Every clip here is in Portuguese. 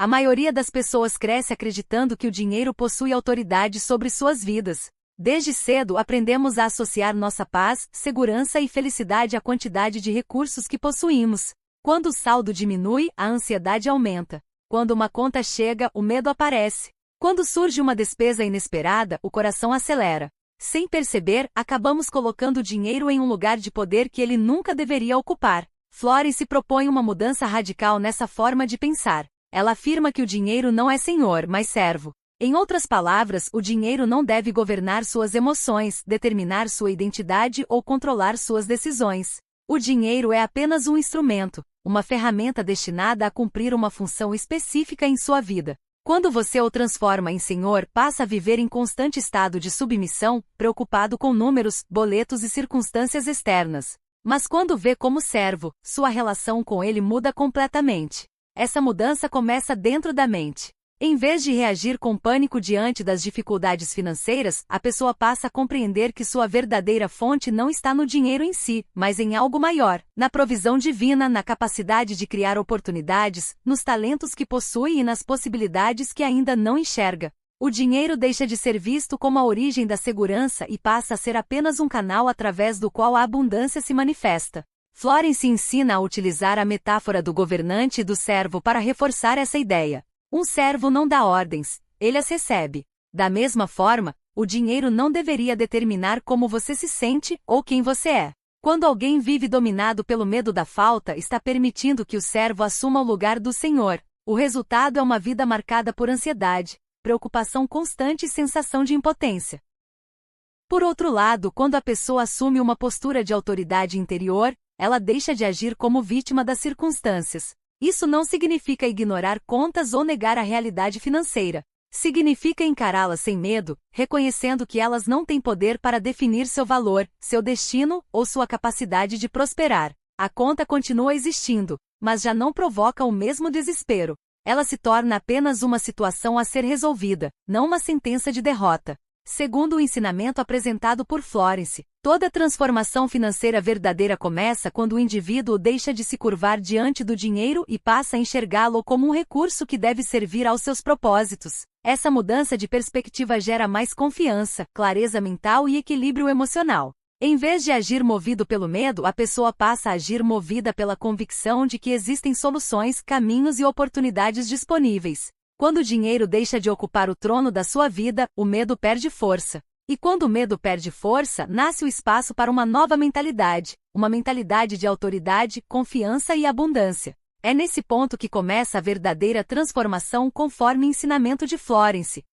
A maioria das pessoas cresce acreditando que o dinheiro possui autoridade sobre suas vidas. Desde cedo aprendemos a associar nossa paz, segurança e felicidade à quantidade de recursos que possuímos. Quando o saldo diminui, a ansiedade aumenta. Quando uma conta chega, o medo aparece. Quando surge uma despesa inesperada, o coração acelera. Sem perceber, acabamos colocando o dinheiro em um lugar de poder que ele nunca deveria ocupar. Florence propõe uma mudança radical nessa forma de pensar. Ela afirma que o dinheiro não é senhor, mas servo. Em outras palavras, o dinheiro não deve governar suas emoções, determinar sua identidade ou controlar suas decisões. O dinheiro é apenas um instrumento, uma ferramenta destinada a cumprir uma função específica em sua vida. Quando você o transforma em senhor, passa a viver em constante estado de submissão, preocupado com números, boletos e circunstâncias externas. Mas quando vê como servo, sua relação com ele muda completamente. Essa mudança começa dentro da mente. Em vez de reagir com pânico diante das dificuldades financeiras, a pessoa passa a compreender que sua verdadeira fonte não está no dinheiro em si, mas em algo maior, na provisão divina, na capacidade de criar oportunidades, nos talentos que possui e nas possibilidades que ainda não enxerga. O dinheiro deixa de ser visto como a origem da segurança e passa a ser apenas um canal através do qual a abundância se manifesta. Florence ensina a utilizar a metáfora do governante e do servo para reforçar essa ideia. Um servo não dá ordens, ele as recebe. Da mesma forma, o dinheiro não deveria determinar como você se sente ou quem você é. Quando alguém vive dominado pelo medo da falta, está permitindo que o servo assuma o lugar do senhor. O resultado é uma vida marcada por ansiedade, preocupação constante e sensação de impotência. Por outro lado, quando a pessoa assume uma postura de autoridade interior, ela deixa de agir como vítima das circunstâncias. Isso não significa ignorar contas ou negar a realidade financeira. Significa encará-las sem medo, reconhecendo que elas não têm poder para definir seu valor, seu destino ou sua capacidade de prosperar. A conta continua existindo, mas já não provoca o mesmo desespero. Ela se torna apenas uma situação a ser resolvida, não uma sentença de derrota. Segundo o ensinamento apresentado por Florence, toda transformação financeira verdadeira começa quando o indivíduo deixa de se curvar diante do dinheiro e passa a enxergá-lo como um recurso que deve servir aos seus propósitos. Essa mudança de perspectiva gera mais confiança, clareza mental e equilíbrio emocional. Em vez de agir movido pelo medo, a pessoa passa a agir movida pela convicção de que existem soluções, caminhos e oportunidades disponíveis. Quando o dinheiro deixa de ocupar o trono da sua vida, o medo perde força. E quando o medo perde força, nasce o espaço para uma nova mentalidade, uma mentalidade de autoridade, confiança e abundância. É nesse ponto que começa a verdadeira transformação conforme o ensinamento de Florence.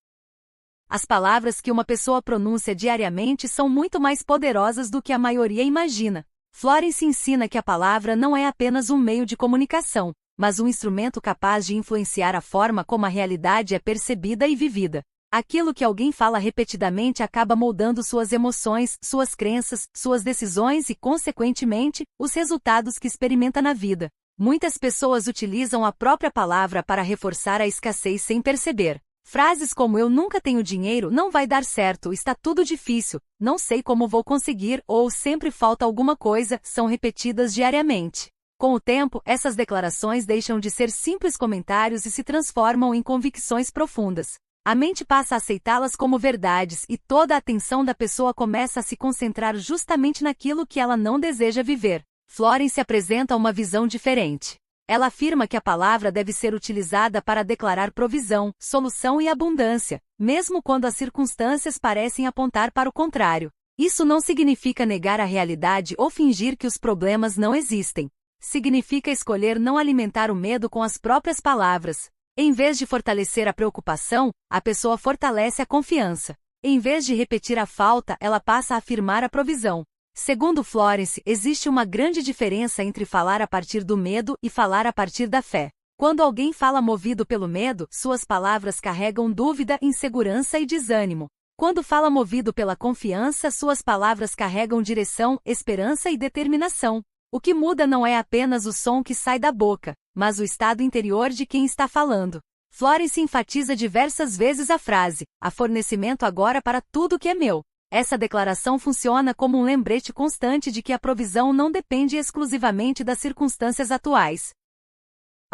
As palavras que uma pessoa pronuncia diariamente são muito mais poderosas do que a maioria imagina. Florence ensina que a palavra não é apenas um meio de comunicação, mas um instrumento capaz de influenciar a forma como a realidade é percebida e vivida. Aquilo que alguém fala repetidamente acaba moldando suas emoções, suas crenças, suas decisões e, consequentemente, os resultados que experimenta na vida. Muitas pessoas utilizam a própria palavra para reforçar a escassez sem perceber. Frases como "eu nunca tenho dinheiro", "não vai dar certo", "está tudo difícil", "não sei como vou conseguir" ou "sempre falta alguma coisa" são repetidas diariamente. Com o tempo, essas declarações deixam de ser simples comentários e se transformam em convicções profundas. A mente passa a aceitá-las como verdades e toda a atenção da pessoa começa a se concentrar justamente naquilo que ela não deseja viver. Florence apresenta uma visão diferente. Ela afirma que a palavra deve ser utilizada para declarar provisão, solução e abundância, mesmo quando as circunstâncias parecem apontar para o contrário. Isso não significa negar a realidade ou fingir que os problemas não existem. Significa escolher não alimentar o medo com as próprias palavras. Em vez de fortalecer a preocupação, a pessoa fortalece a confiança. Em vez de repetir a falta, ela passa a afirmar a provisão. Segundo Florence, existe uma grande diferença entre falar a partir do medo e falar a partir da fé. Quando alguém fala movido pelo medo, suas palavras carregam dúvida, insegurança e desânimo. Quando fala movido pela confiança, suas palavras carregam direção, esperança e determinação. O que muda não é apenas o som que sai da boca, mas o estado interior de quem está falando. Florence enfatiza diversas vezes a frase: "há fornecimento agora para tudo que é meu". Essa declaração funciona como um lembrete constante de que a provisão não depende exclusivamente das circunstâncias atuais.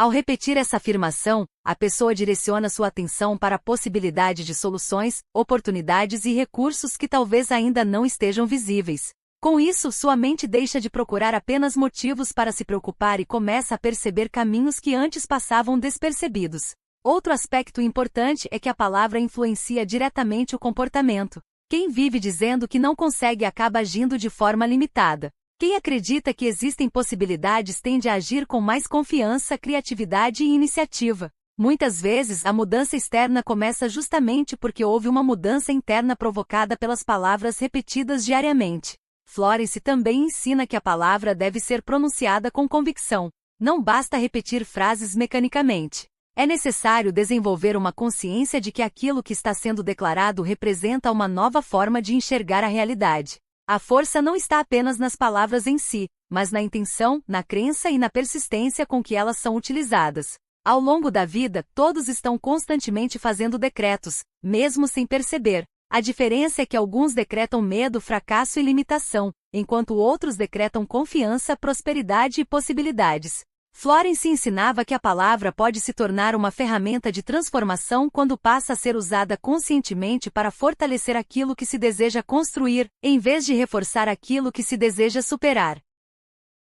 Ao repetir essa afirmação, a pessoa direciona sua atenção para a possibilidade de soluções, oportunidades e recursos que talvez ainda não estejam visíveis. Com isso, sua mente deixa de procurar apenas motivos para se preocupar e começa a perceber caminhos que antes passavam despercebidos. Outro aspecto importante é que a palavra influencia diretamente o comportamento. Quem vive dizendo que não consegue acaba agindo de forma limitada. Quem acredita que existem possibilidades tende a agir com mais confiança, criatividade e iniciativa. Muitas vezes, a mudança externa começa justamente porque houve uma mudança interna provocada pelas palavras repetidas diariamente. Florence também ensina que a palavra deve ser pronunciada com convicção. Não basta repetir frases mecanicamente. É necessário desenvolver uma consciência de que aquilo que está sendo declarado representa uma nova forma de enxergar a realidade. A força não está apenas nas palavras em si, mas na intenção, na crença e na persistência com que elas são utilizadas. Ao longo da vida, todos estão constantemente fazendo decretos, mesmo sem perceber. A diferença é que alguns decretam medo, fracasso e limitação, enquanto outros decretam confiança, prosperidade e possibilidades. Florence ensinava que a palavra pode se tornar uma ferramenta de transformação quando passa a ser usada conscientemente para fortalecer aquilo que se deseja construir, em vez de reforçar aquilo que se deseja superar.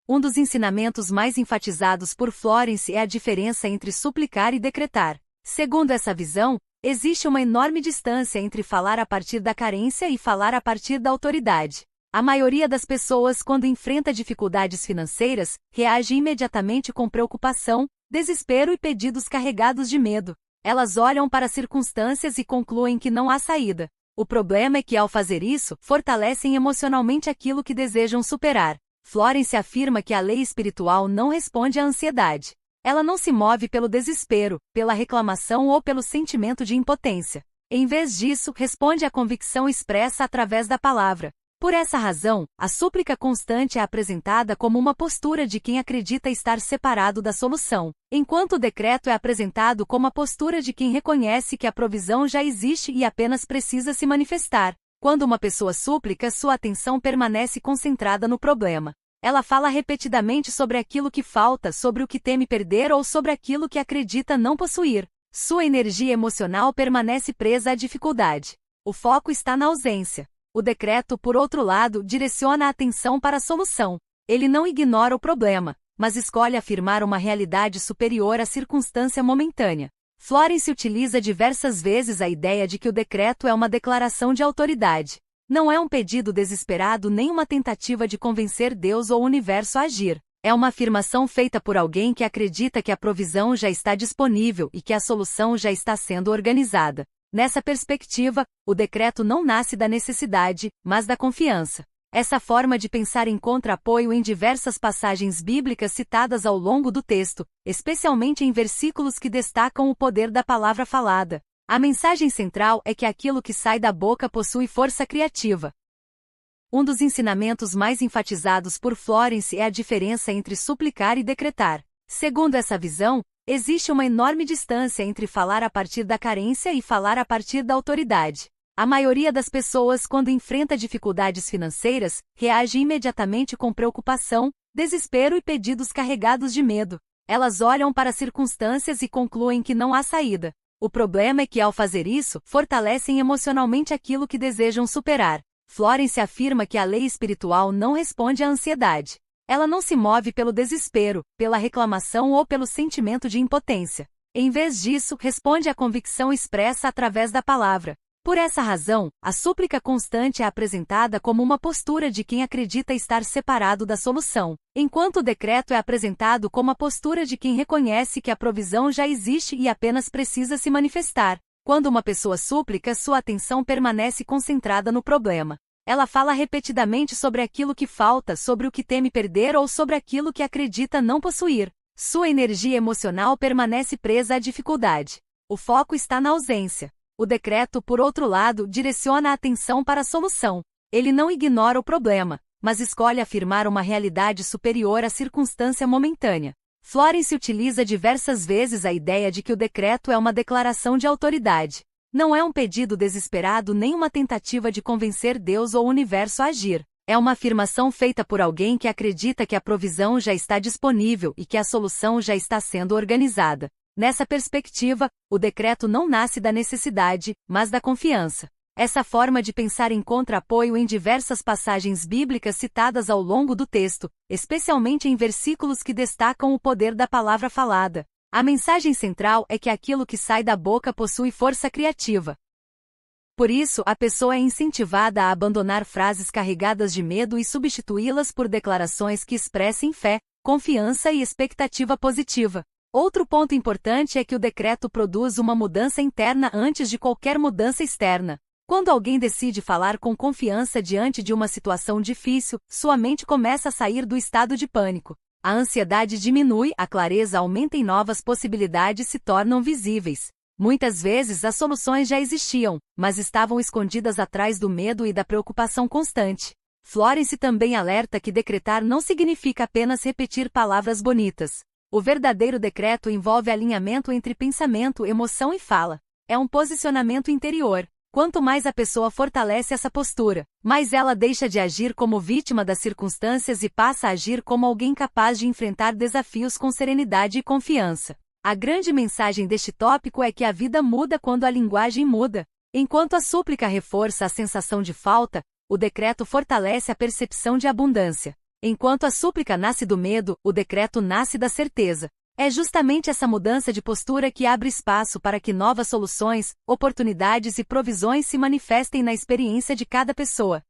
Um dos ensinamentos mais enfatizados por Florence é a diferença entre suplicar e decretar. Segundo essa visão, existe uma enorme distância entre falar a partir da carência e falar a partir da autoridade. A maioria das pessoas, quando enfrenta dificuldades financeiras, reage imediatamente com preocupação, desespero e pedidos carregados de medo. Elas olham para as circunstâncias e concluem que não há saída. O problema é que, ao fazer isso, fortalecem emocionalmente aquilo que desejam superar. Florence afirma que a lei espiritual não responde à ansiedade. Ela não se move pelo desespero, pela reclamação ou pelo sentimento de impotência. Em vez disso, responde à convicção expressa através da palavra. Por essa razão, a súplica constante é apresentada como uma postura de quem acredita estar separado da solução, enquanto o decreto é apresentado como a postura de quem reconhece que a provisão já existe e apenas precisa se manifestar. Quando uma pessoa súplica, sua atenção permanece concentrada no problema. Ela fala repetidamente sobre aquilo que falta, sobre o que teme perder ou sobre aquilo que acredita não possuir. Sua energia emocional permanece presa à dificuldade. O foco está na ausência. O decreto, por outro lado, direciona a atenção para a solução. Ele não ignora o problema, mas escolhe afirmar uma realidade superior à circunstância momentânea. Florence utiliza diversas vezes a ideia de que o decreto é uma declaração de autoridade. Não é um pedido desesperado nem uma tentativa de convencer Deus ou o universo a agir. É uma afirmação feita por alguém que acredita que a provisão já está disponível e que a solução já está sendo organizada. Nessa perspectiva, o decreto não nasce da necessidade, mas da confiança. Essa forma de pensar encontra apoio em diversas passagens bíblicas citadas ao longo do texto, especialmente em versículos que destacam o poder da palavra falada. A mensagem central é que aquilo que sai da boca possui força criativa. Um dos ensinamentos mais enfatizados por Florence é a diferença entre suplicar e decretar. Segundo essa visão, existe uma enorme distância entre falar a partir da carência e falar a partir da autoridade. A maioria das pessoas, quando enfrenta dificuldades financeiras, reage imediatamente com preocupação, desespero e pedidos carregados de medo. Elas olham para as circunstâncias e concluem que não há saída. O problema é que, ao fazer isso, fortalecem emocionalmente aquilo que desejam superar. Florence afirma que a lei espiritual não responde à ansiedade. Ela não se move pelo desespero, pela reclamação ou pelo sentimento de impotência. Em vez disso, responde à convicção expressa através da palavra. Por essa razão, a súplica constante é apresentada como uma postura de quem acredita estar separado da solução, enquanto o decreto é apresentado como a postura de quem reconhece que a provisão já existe e apenas precisa se manifestar. Quando uma pessoa súplica, sua atenção permanece concentrada no problema. Ela fala repetidamente sobre aquilo que falta, sobre o que teme perder ou sobre aquilo que acredita não possuir. Sua energia emocional permanece presa à dificuldade. O foco está na ausência. O decreto, por outro lado, direciona a atenção para a solução. Ele não ignora o problema, mas escolhe afirmar uma realidade superior à circunstância momentânea. Florence utiliza diversas vezes a ideia de que o decreto é uma declaração de autoridade. Não é um pedido desesperado nem uma tentativa de convencer Deus ou o universo a agir. É uma afirmação feita por alguém que acredita que a provisão já está disponível e que a solução já está sendo organizada. Nessa perspectiva, o decreto não nasce da necessidade, mas da confiança. Essa forma de pensar encontra apoio em diversas passagens bíblicas citadas ao longo do texto, especialmente em versículos que destacam o poder da palavra falada. A mensagem central é que aquilo que sai da boca possui força criativa. Por isso, a pessoa é incentivada a abandonar frases carregadas de medo e substituí-las por declarações que expressem fé, confiança e expectativa positiva. Outro ponto importante é que o decreto produz uma mudança interna antes de qualquer mudança externa. Quando alguém decide falar com confiança diante de uma situação difícil, sua mente começa a sair do estado de pânico. A ansiedade diminui, a clareza aumenta e novas possibilidades se tornam visíveis. Muitas vezes as soluções já existiam, mas estavam escondidas atrás do medo e da preocupação constante. Florence também alerta que decretar não significa apenas repetir palavras bonitas. O verdadeiro decreto envolve alinhamento entre pensamento, emoção e fala. É um posicionamento interior. Quanto mais a pessoa fortalece essa postura, mais ela deixa de agir como vítima das circunstâncias e passa a agir como alguém capaz de enfrentar desafios com serenidade e confiança. A grande mensagem deste tópico é que a vida muda quando a linguagem muda. Enquanto a súplica reforça a sensação de falta, o decreto fortalece a percepção de abundância. Enquanto a súplica nasce do medo, o decreto nasce da certeza. É justamente essa mudança de postura que abre espaço para que novas soluções, oportunidades e provisões se manifestem na experiência de cada pessoa.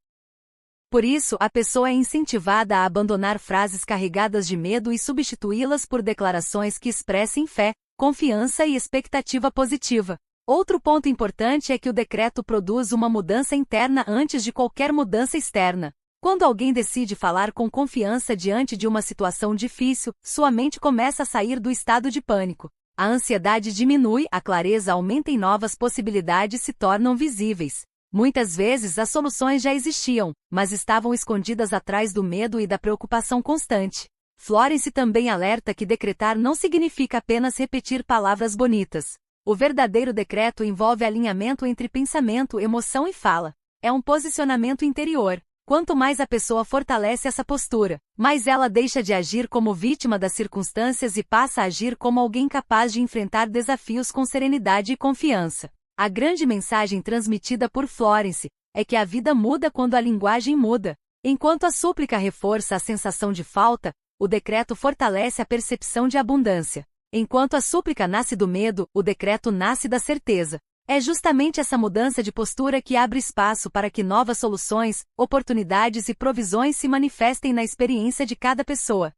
Por isso, a pessoa é incentivada a abandonar frases carregadas de medo e substituí-las por declarações que expressem fé, confiança e expectativa positiva. Outro ponto importante é que o decreto produz uma mudança interna antes de qualquer mudança externa. Quando alguém decide falar com confiança diante de uma situação difícil, sua mente começa a sair do estado de pânico. A ansiedade diminui, a clareza aumenta e novas possibilidades se tornam visíveis. Muitas vezes as soluções já existiam, mas estavam escondidas atrás do medo e da preocupação constante. Florence também alerta que decretar não significa apenas repetir palavras bonitas. O verdadeiro decreto envolve alinhamento entre pensamento, emoção e fala. É um posicionamento interior. Quanto mais a pessoa fortalece essa postura, mais ela deixa de agir como vítima das circunstâncias e passa a agir como alguém capaz de enfrentar desafios com serenidade e confiança. A grande mensagem transmitida por Florence é que a vida muda quando a linguagem muda. Enquanto a súplica reforça a sensação de falta, o decreto fortalece a percepção de abundância. Enquanto a súplica nasce do medo, o decreto nasce da certeza. É justamente essa mudança de postura que abre espaço para que novas soluções, oportunidades e provisões se manifestem na experiência de cada pessoa.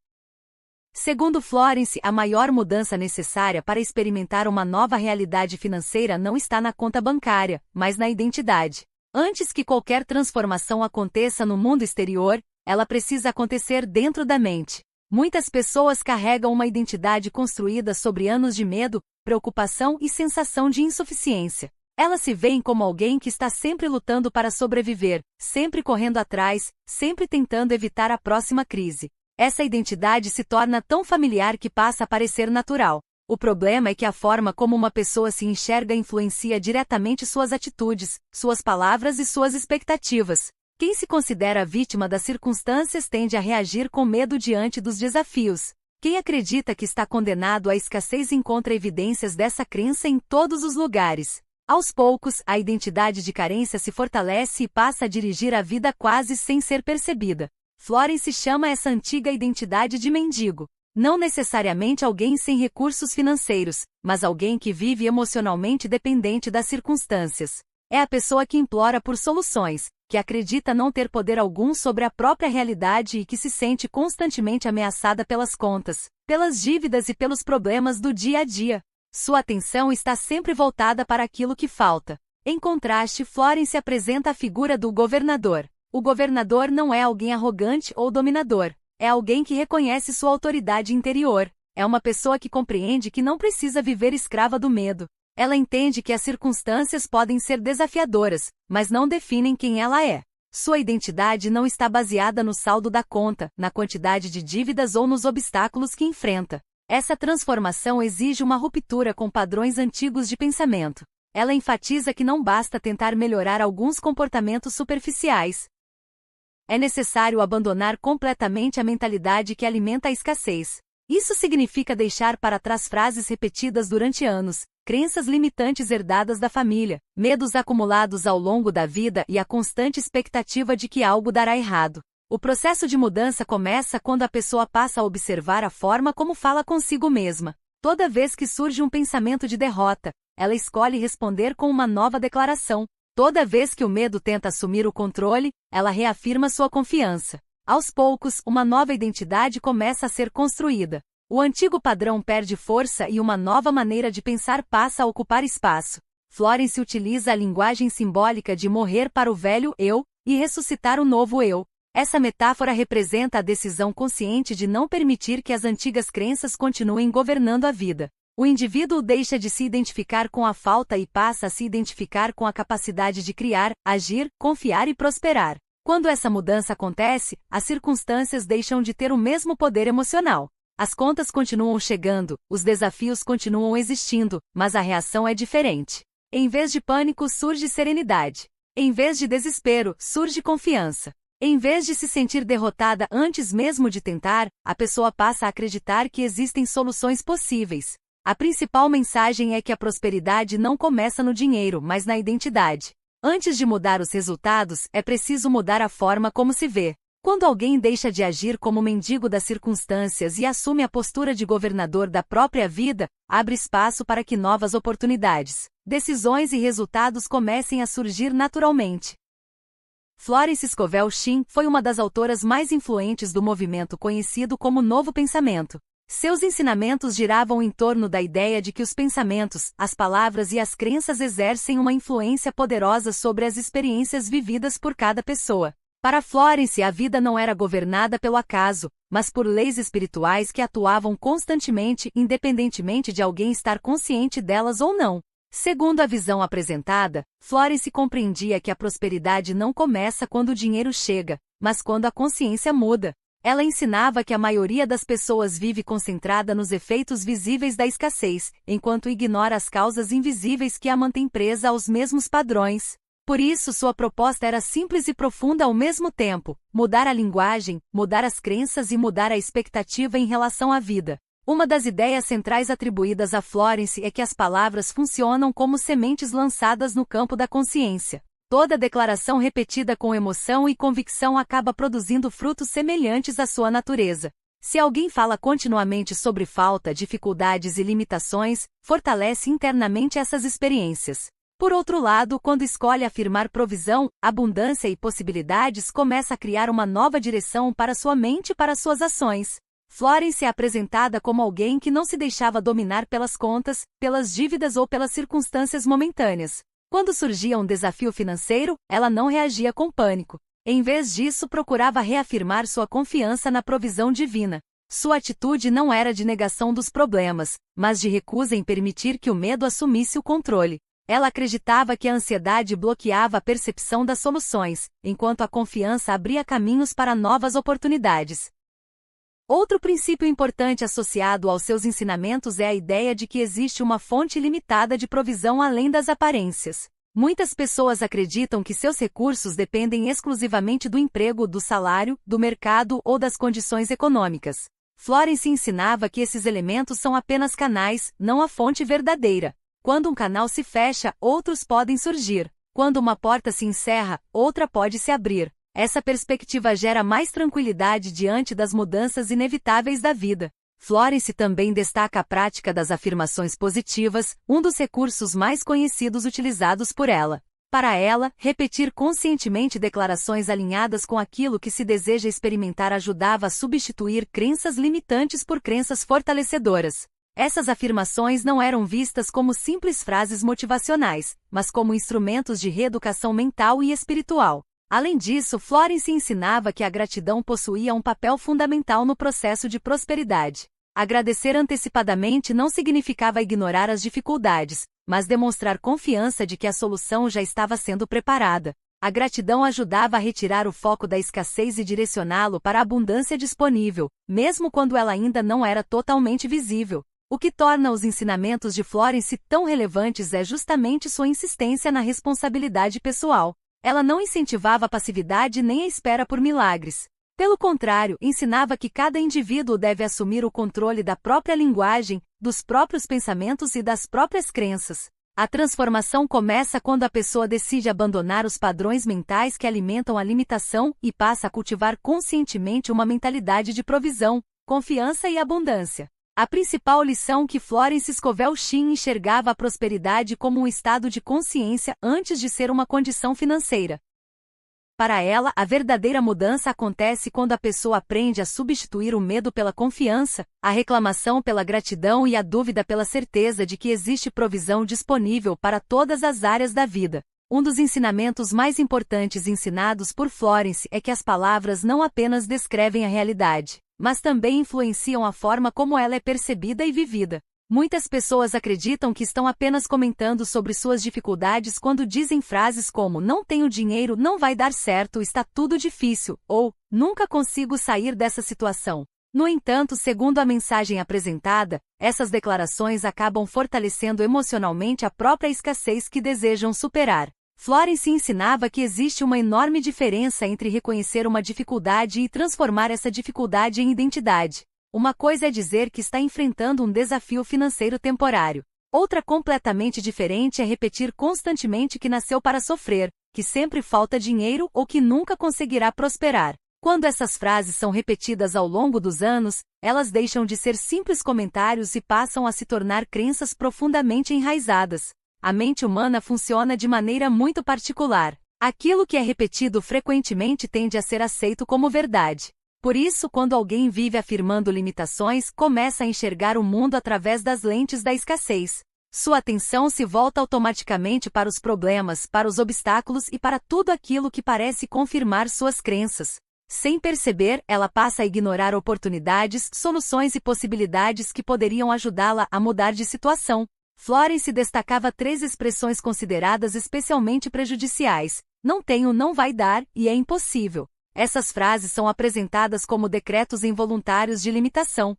Segundo Florence, a maior mudança necessária para experimentar uma nova realidade financeira não está na conta bancária, mas na identidade. Antes que qualquer transformação aconteça no mundo exterior, ela precisa acontecer dentro da mente. Muitas pessoas carregam uma identidade construída sobre anos de medo, preocupação e sensação de insuficiência. Elas se veem como alguém que está sempre lutando para sobreviver, sempre correndo atrás, sempre tentando evitar a próxima crise. Essa identidade se torna tão familiar que passa a parecer natural. O problema é que a forma como uma pessoa se enxerga influencia diretamente suas atitudes, suas palavras e suas expectativas. Quem se considera vítima das circunstâncias tende a reagir com medo diante dos desafios. Quem acredita que está condenado à escassez encontra evidências dessa crença em todos os lugares. Aos poucos, a identidade de carência se fortalece e passa a dirigir a vida quase sem ser percebida. Florence chama essa antiga identidade de mendigo. Não necessariamente alguém sem recursos financeiros, mas alguém que vive emocionalmente dependente das circunstâncias. É a pessoa que implora por soluções, que acredita não ter poder algum sobre a própria realidade e que se sente constantemente ameaçada pelas contas, pelas dívidas e pelos problemas do dia a dia. Sua atenção está sempre voltada para aquilo que falta. Em contraste, Florence apresenta a figura do governador. O governador não é alguém arrogante ou dominador. É alguém que reconhece sua autoridade interior. É uma pessoa que compreende que não precisa viver escrava do medo. Ela entende que as circunstâncias podem ser desafiadoras, mas não definem quem ela é. Sua identidade não está baseada no saldo da conta, na quantidade de dívidas ou nos obstáculos que enfrenta. Essa transformação exige uma ruptura com padrões antigos de pensamento. Ela enfatiza que não basta tentar melhorar alguns comportamentos superficiais. é necessário abandonar completamente a mentalidade que alimenta a escassez. Isso significa deixar para trás frases repetidas durante anos, crenças limitantes herdadas da família, medos acumulados ao longo da vida e a constante expectativa de que algo dará errado. O processo de mudança começa quando a pessoa passa a observar a forma como fala consigo mesma. Toda vez que surge um pensamento de derrota, ela escolhe responder com uma nova declaração. Toda vez que o medo tenta assumir o controle, ela reafirma sua confiança. Aos poucos, uma nova identidade começa a ser construída. O antigo padrão perde força e uma nova maneira de pensar passa a ocupar espaço. Florence utiliza a linguagem simbólica de morrer para o velho eu e ressuscitar o novo eu. Essa metáfora representa a decisão consciente de não permitir que as antigas crenças continuem governando a vida. O indivíduo deixa de se identificar com a falta e passa a se identificar com a capacidade de criar, agir, confiar e prosperar. Quando essa mudança acontece, as circunstâncias deixam de ter o mesmo poder emocional. As contas continuam chegando, os desafios continuam existindo, mas a reação é diferente. Em vez de pânico, surge serenidade. Em vez de desespero, surge confiança. Em vez de se sentir derrotada antes mesmo de tentar, a pessoa passa a acreditar que existem soluções possíveis. A principal mensagem é que a prosperidade não começa no dinheiro, mas na identidade. Antes de mudar os resultados, é preciso mudar a forma como se vê. Quando alguém deixa de agir como mendigo das circunstâncias e assume a postura de governador da própria vida, abre espaço para que novas oportunidades, decisões e resultados comecem a surgir naturalmente. Florence Scovel Shinn foi uma das autoras mais influentes do movimento conhecido como Novo Pensamento. Seus ensinamentos giravam em torno da ideia de que os pensamentos, as palavras e as crenças exercem uma influência poderosa sobre as experiências vividas por cada pessoa. Para Florence, a vida não era governada pelo acaso, mas por leis espirituais que atuavam constantemente, independentemente de alguém estar consciente delas ou não. Segundo a visão apresentada, Florence compreendia que a prosperidade não começa quando o dinheiro chega, mas quando a consciência muda. Ela ensinava que a maioria das pessoas vive concentrada nos efeitos visíveis da escassez, enquanto ignora as causas invisíveis que a mantêm presa aos mesmos padrões. Por isso, sua proposta era simples e profunda ao mesmo tempo: mudar a linguagem, mudar as crenças e mudar a expectativa em relação à vida. Uma das ideias centrais atribuídas a Florence é que as palavras funcionam como sementes lançadas no campo da consciência. Toda declaração repetida com emoção e convicção acaba produzindo frutos semelhantes à sua natureza. Se alguém fala continuamente sobre falta, dificuldades e limitações, fortalece internamente essas experiências. Por outro lado, quando escolhe afirmar provisão, abundância e possibilidades, começa a criar uma nova direção para sua mente e para suas ações. Florence é apresentada como alguém que não se deixava dominar pelas contas, pelas dívidas ou pelas circunstâncias momentâneas. Quando surgia um desafio financeiro, ela não reagia com pânico. Em vez disso, procurava reafirmar sua confiança na provisão divina. Sua atitude não era de negação dos problemas, mas de recusa em permitir que o medo assumisse o controle. Ela acreditava que a ansiedade bloqueava a percepção das soluções, enquanto a confiança abria caminhos para novas oportunidades. Outro princípio importante associado aos seus ensinamentos é a ideia de que existe uma fonte limitada de provisão além das aparências. Muitas pessoas acreditam que seus recursos dependem exclusivamente do emprego, do salário, do mercado ou das condições econômicas. Florence ensinava que esses elementos são apenas canais, não a fonte verdadeira. Quando um canal se fecha, outros podem surgir. Quando uma porta se encerra, outra pode se abrir. Essa perspectiva gera mais tranquilidade diante das mudanças inevitáveis da vida. Florence também destaca a prática das afirmações positivas, um dos recursos mais conhecidos utilizados por ela. Para ela, repetir conscientemente declarações alinhadas com aquilo que se deseja experimentar ajudava a substituir crenças limitantes por crenças fortalecedoras. Essas afirmações não eram vistas como simples frases motivacionais, mas como instrumentos de reeducação mental e espiritual. Além disso, Florence ensinava que a gratidão possuía um papel fundamental no processo de prosperidade. Agradecer antecipadamente não significava ignorar as dificuldades, mas demonstrar confiança de que a solução já estava sendo preparada. A gratidão ajudava a retirar o foco da escassez e direcioná-lo para a abundância disponível, mesmo quando ela ainda não era totalmente visível. O que torna os ensinamentos de Florence tão relevantes é justamente sua insistência na responsabilidade pessoal. Ela não incentivava a passividade nem a espera por milagres. Pelo contrário, ensinava que cada indivíduo deve assumir o controle da própria linguagem, dos próprios pensamentos e das próprias crenças. A transformação começa quando a pessoa decide abandonar os padrões mentais que alimentam a limitação e passa a cultivar conscientemente uma mentalidade de provisão, confiança e abundância. A principal lição que Florence Scovel Shinn enxergava a prosperidade como um estado de consciência antes de ser uma condição financeira. Para ela, a verdadeira mudança acontece quando a pessoa aprende a substituir o medo pela confiança, a reclamação pela gratidão e a dúvida pela certeza de que existe provisão disponível para todas as áreas da vida. Um dos ensinamentos mais importantes ensinados por Florence é que as palavras não apenas descrevem a realidade, mas também influenciam a forma como ela é percebida e vivida. Muitas pessoas acreditam que estão apenas comentando sobre suas dificuldades quando dizem frases como "não tenho dinheiro, não vai dar certo, está tudo difícil", ou "nunca consigo sair dessa situação". No entanto, segundo a mensagem apresentada, essas declarações acabam fortalecendo emocionalmente a própria escassez que desejam superar. Florence ensinava que existe uma enorme diferença entre reconhecer uma dificuldade e transformar essa dificuldade em identidade. Uma coisa é dizer que está enfrentando um desafio financeiro temporário. Outra completamente diferente é repetir constantemente que nasceu para sofrer, que sempre falta dinheiro ou que nunca conseguirá prosperar. Quando essas frases são repetidas ao longo dos anos, elas deixam de ser simples comentários e passam a se tornar crenças profundamente enraizadas. A mente humana funciona de maneira muito particular. Aquilo que é repetido frequentemente tende a ser aceito como verdade. Por isso, quando alguém vive afirmando limitações, começa a enxergar o mundo através das lentes da escassez. Sua atenção se volta automaticamente para os problemas, para os obstáculos e para tudo aquilo que parece confirmar suas crenças. Sem perceber, ela passa a ignorar oportunidades, soluções e possibilidades que poderiam ajudá-la a mudar de situação. Florence destacava 3 expressões consideradas especialmente prejudiciais: "não tenho", "não vai dar" e "é impossível". Essas frases são apresentadas como decretos involuntários de limitação.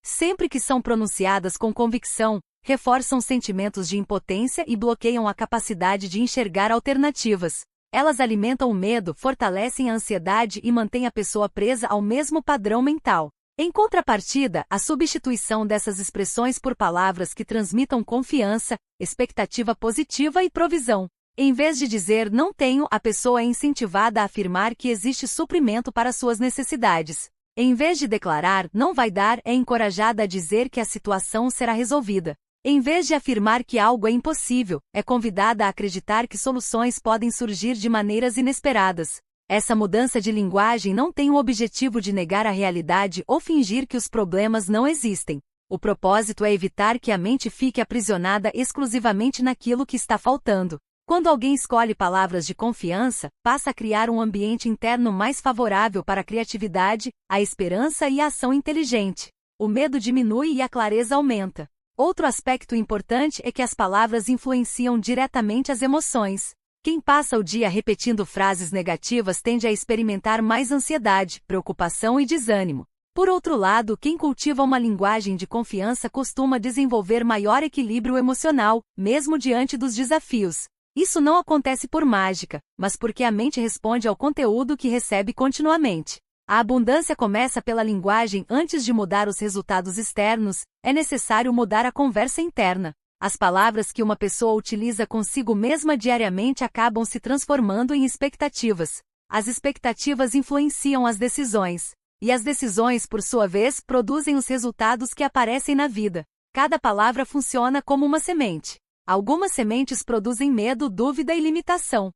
Sempre que são pronunciadas com convicção, reforçam sentimentos de impotência e bloqueiam a capacidade de enxergar alternativas. Elas alimentam o medo, fortalecem a ansiedade e mantêm a pessoa presa ao mesmo padrão mental. Em contrapartida, a substituição dessas expressões por palavras que transmitam confiança, expectativa positiva e provisão. Em vez de dizer "não tenho", a pessoa é incentivada a afirmar que existe suprimento para suas necessidades. Em vez de declarar "não vai dar", é encorajada a dizer que a situação será resolvida. Em vez de afirmar que algo é impossível, é convidada a acreditar que soluções podem surgir de maneiras inesperadas. Essa mudança de linguagem não tem o objetivo de negar a realidade ou fingir que os problemas não existem. O propósito é evitar que a mente fique aprisionada exclusivamente naquilo que está faltando. Quando alguém escolhe palavras de confiança, passa a criar um ambiente interno mais favorável para a criatividade, a esperança e a ação inteligente. O medo diminui e a clareza aumenta. Outro aspecto importante é que as palavras influenciam diretamente as emoções. Quem passa o dia repetindo frases negativas tende a experimentar mais ansiedade, preocupação e desânimo. Por outro lado, quem cultiva uma linguagem de confiança costuma desenvolver maior equilíbrio emocional, mesmo diante dos desafios. Isso não acontece por mágica, mas porque a mente responde ao conteúdo que recebe continuamente. A abundância começa pela linguagem. Antes de mudar os resultados externos, é necessário mudar a conversa interna. As palavras que uma pessoa utiliza consigo mesma diariamente acabam se transformando em expectativas. As expectativas influenciam as decisões. E as decisões, por sua vez, produzem os resultados que aparecem na vida. Cada palavra funciona como uma semente. Algumas sementes produzem medo, dúvida e limitação.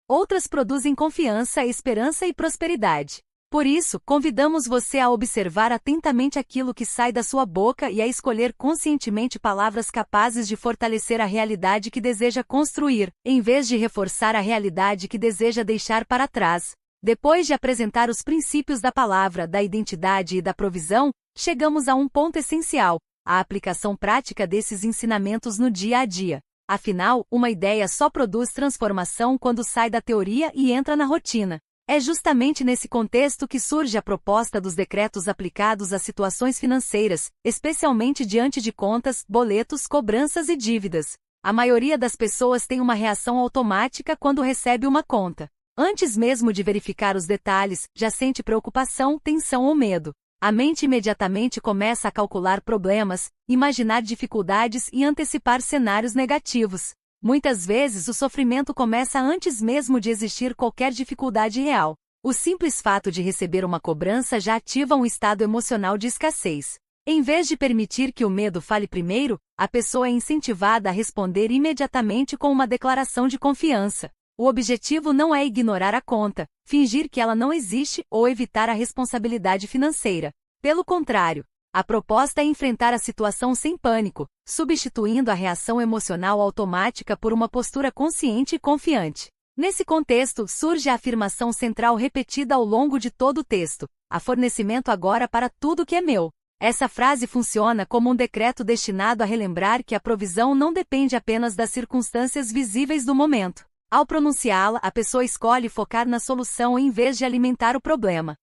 Outras produzem confiança, esperança e prosperidade. Por isso, convidamos você a observar atentamente aquilo que sai da sua boca e a escolher conscientemente palavras capazes de fortalecer a realidade que deseja construir, em vez de reforçar a realidade que deseja deixar para trás. Depois de apresentar os princípios da palavra, da identidade e da provisão, chegamos a um ponto essencial: a aplicação prática desses ensinamentos no dia a dia. Afinal, uma ideia só produz transformação quando sai da teoria e entra na rotina. É justamente nesse contexto que surge a proposta dos decretos aplicados a situações financeiras, especialmente diante de contas, boletos, cobranças e dívidas. A maioria das pessoas tem uma reação automática quando recebe uma conta. Antes mesmo de verificar os detalhes, já sente preocupação, tensão ou medo. A mente imediatamente começa a calcular problemas, imaginar dificuldades e antecipar cenários negativos. Muitas vezes o sofrimento começa antes mesmo de existir qualquer dificuldade real. O simples fato de receber uma cobrança já ativa um estado emocional de escassez. Em vez de permitir que o medo fale primeiro, a pessoa é incentivada a responder imediatamente com uma declaração de confiança. O objetivo não é ignorar a conta, fingir que ela não existe ou evitar a responsabilidade financeira. Pelo contrário, a proposta é enfrentar a situação sem pânico, substituindo a reação emocional automática por uma postura consciente e confiante. Nesse contexto, surge a afirmação central repetida ao longo de todo o texto: há fornecimento agora para tudo que é meu. Essa frase funciona como um decreto destinado a relembrar que a provisão não depende apenas das circunstâncias visíveis do momento. Ao pronunciá-la, a pessoa escolhe focar na solução em vez de alimentar o problema.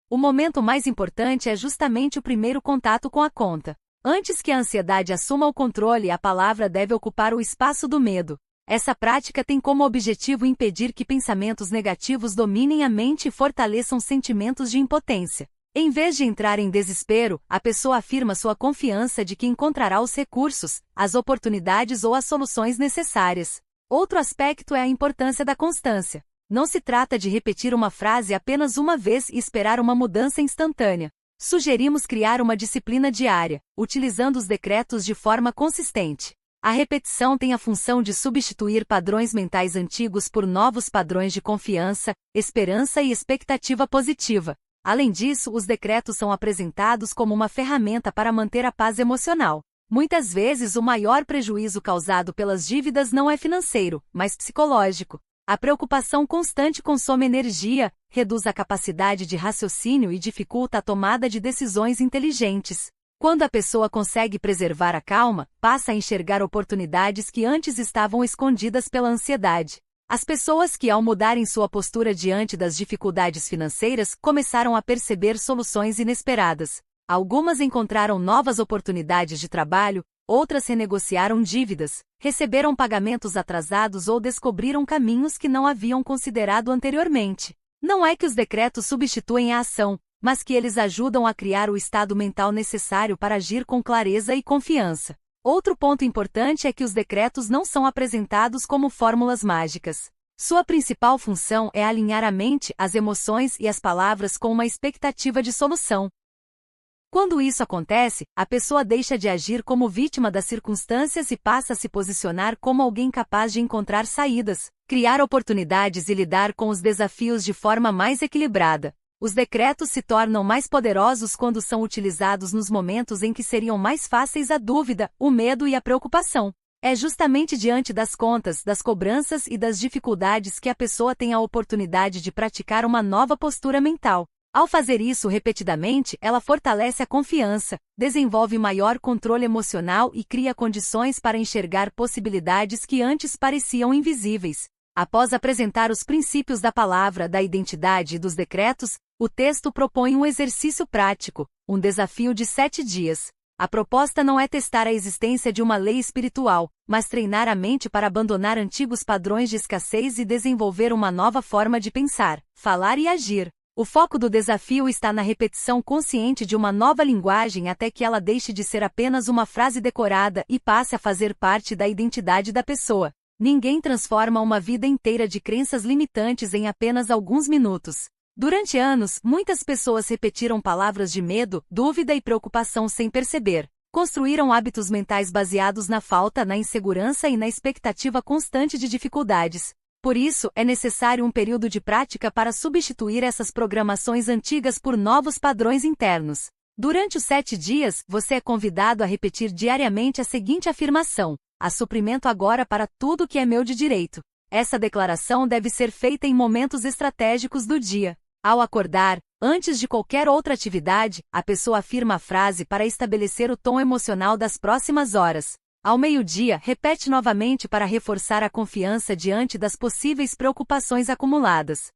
O momento mais importante é justamente o primeiro contato com a conta. Antes que a ansiedade assuma o controle, a palavra deve ocupar o espaço do medo. Essa prática tem como objetivo impedir que pensamentos negativos dominem a mente e fortaleçam sentimentos de impotência. Em vez de entrar em desespero, a pessoa afirma sua confiança de que encontrará os recursos, as oportunidades ou as soluções necessárias. Outro aspecto é a importância da constância. Não se trata de repetir uma frase apenas uma vez e esperar uma mudança instantânea. Sugerimos criar uma disciplina diária, utilizando os decretos de forma consistente. A repetição tem a função de substituir padrões mentais antigos por novos padrões de confiança, esperança e expectativa positiva. Além disso, os decretos são apresentados como uma ferramenta para manter a paz emocional. Muitas vezes o maior prejuízo causado pelas dívidas não é financeiro, mas psicológico. A preocupação constante consome energia, reduz a capacidade de raciocínio e dificulta a tomada de decisões inteligentes. Quando a pessoa consegue preservar a calma, passa a enxergar oportunidades que antes estavam escondidas pela ansiedade. As pessoas que, ao mudarem sua postura diante das dificuldades financeiras, começaram a perceber soluções inesperadas. Algumas encontraram novas oportunidades de trabalho, outras renegociaram dívidas, receberam pagamentos atrasados ou descobriram caminhos que não haviam considerado anteriormente. Não é que os decretos substituem a ação, mas que eles ajudam a criar o estado mental necessário para agir com clareza e confiança. Outro ponto importante é que os decretos não são apresentados como fórmulas mágicas. Sua principal função é alinhar a mente, as emoções e as palavras com uma expectativa de solução. Quando isso acontece, a pessoa deixa de agir como vítima das circunstâncias e passa a se posicionar como alguém capaz de encontrar saídas, criar oportunidades e lidar com os desafios de forma mais equilibrada. Os decretos se tornam mais poderosos quando são utilizados nos momentos em que seriam mais fáceis a dúvida, o medo e a preocupação. É justamente diante das contas, das cobranças e das dificuldades que a pessoa tem a oportunidade de praticar uma nova postura mental. Ao fazer isso repetidamente, ela fortalece a confiança, desenvolve maior controle emocional e cria condições para enxergar possibilidades que antes pareciam invisíveis. Após apresentar os princípios da palavra, da identidade e dos decretos, o texto propõe um exercício prático, um desafio de 7 dias. A proposta não é testar a existência de uma lei espiritual, mas treinar a mente para abandonar antigos padrões de escassez e desenvolver uma nova forma de pensar, falar e agir. O foco do desafio está na repetição consciente de uma nova linguagem até que ela deixe de ser apenas uma frase decorada e passe a fazer parte da identidade da pessoa. Ninguém transforma uma vida inteira de crenças limitantes em apenas alguns minutos. Durante anos, muitas pessoas repetiram palavras de medo, dúvida e preocupação sem perceber. Construíram hábitos mentais baseados na falta, na insegurança e na expectativa constante de dificuldades. Por isso, é necessário um período de prática para substituir essas programações antigas por novos padrões internos. Durante os 7 dias, você é convidado a repetir diariamente a seguinte afirmação: há suprimento agora para tudo que é meu de direito. Essa declaração deve ser feita em momentos estratégicos do dia. Ao acordar, antes de qualquer outra atividade, a pessoa afirma a frase para estabelecer o tom emocional das próximas horas. Ao meio-dia, repete novamente para reforçar a confiança diante das possíveis preocupações acumuladas.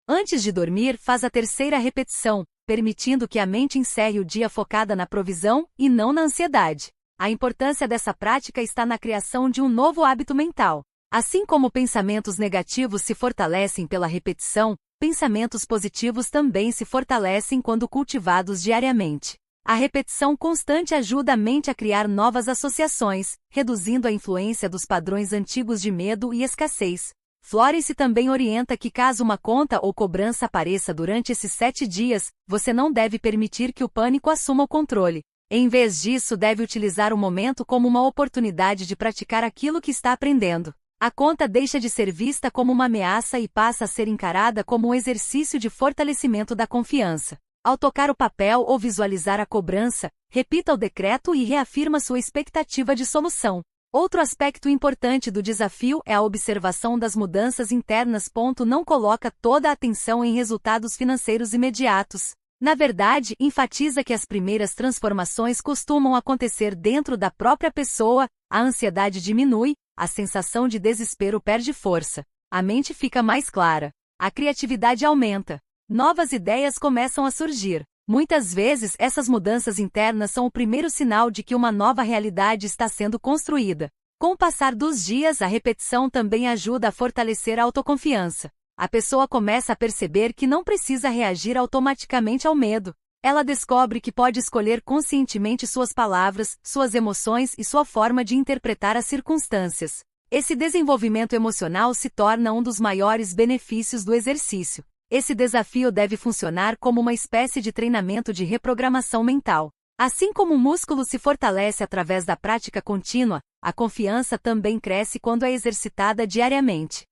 Antes de dormir, faz a terceira repetição, permitindo que a mente encerre o dia focada na provisão e não na ansiedade. A importância dessa prática está na criação de um novo hábito mental. Assim como pensamentos negativos se fortalecem pela repetição, pensamentos positivos também se fortalecem quando cultivados diariamente. A repetição constante ajuda a mente a criar novas associações, reduzindo a influência dos padrões antigos de medo e escassez. Florence também orienta que caso uma conta ou cobrança apareça durante esses 7 dias, você não deve permitir que o pânico assuma o controle. Em vez disso, deve utilizar o momento como uma oportunidade de praticar aquilo que está aprendendo. A conta deixa de ser vista como uma ameaça e passa a ser encarada como um exercício de fortalecimento da confiança. Ao tocar o papel ou visualizar a cobrança, repita o decreto e reafirma sua expectativa de solução. Outro aspecto importante do desafio é a observação das mudanças internas. Não coloca toda a atenção em resultados financeiros imediatos. Na verdade, enfatiza que as primeiras transformações costumam acontecer dentro da própria pessoa, a ansiedade diminui, a sensação de desespero perde força, a mente fica mais clara, a criatividade aumenta, novas ideias começam a surgir. Muitas vezes, essas mudanças internas são o primeiro sinal de que uma nova realidade está sendo construída. Com o passar dos dias, a repetição também ajuda a fortalecer a autoconfiança. A pessoa começa a perceber que não precisa reagir automaticamente ao medo. Ela descobre que pode escolher conscientemente suas palavras, suas emoções e sua forma de interpretar as circunstâncias. Esse desenvolvimento emocional se torna um dos maiores benefícios do exercício. Esse desafio deve funcionar como uma espécie de treinamento de reprogramação mental. Assim como o músculo se fortalece através da prática contínua, a confiança também cresce quando é exercitada diariamente.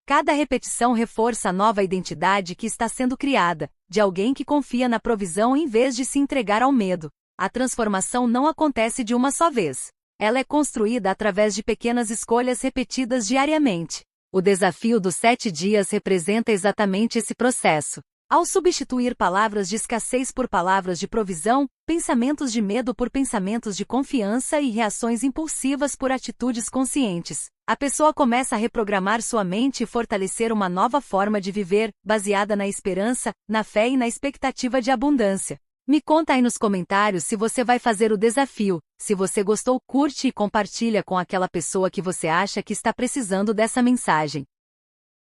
Cada repetição reforça a nova identidade que está sendo criada, de alguém que confia na provisão em vez de se entregar ao medo. A transformação não acontece de uma só vez. Ela é construída através de pequenas escolhas repetidas diariamente. O desafio dos 7 dias representa exatamente esse processo. Ao substituir palavras de escassez por palavras de provisão, pensamentos de medo por pensamentos de confiança e reações impulsivas por atitudes conscientes, a pessoa começa a reprogramar sua mente e fortalecer uma nova forma de viver, baseada na esperança, na fé e na expectativa de abundância. Me conta aí nos comentários se você vai fazer o desafio. Se você gostou, curte e compartilha com aquela pessoa que você acha que está precisando dessa mensagem.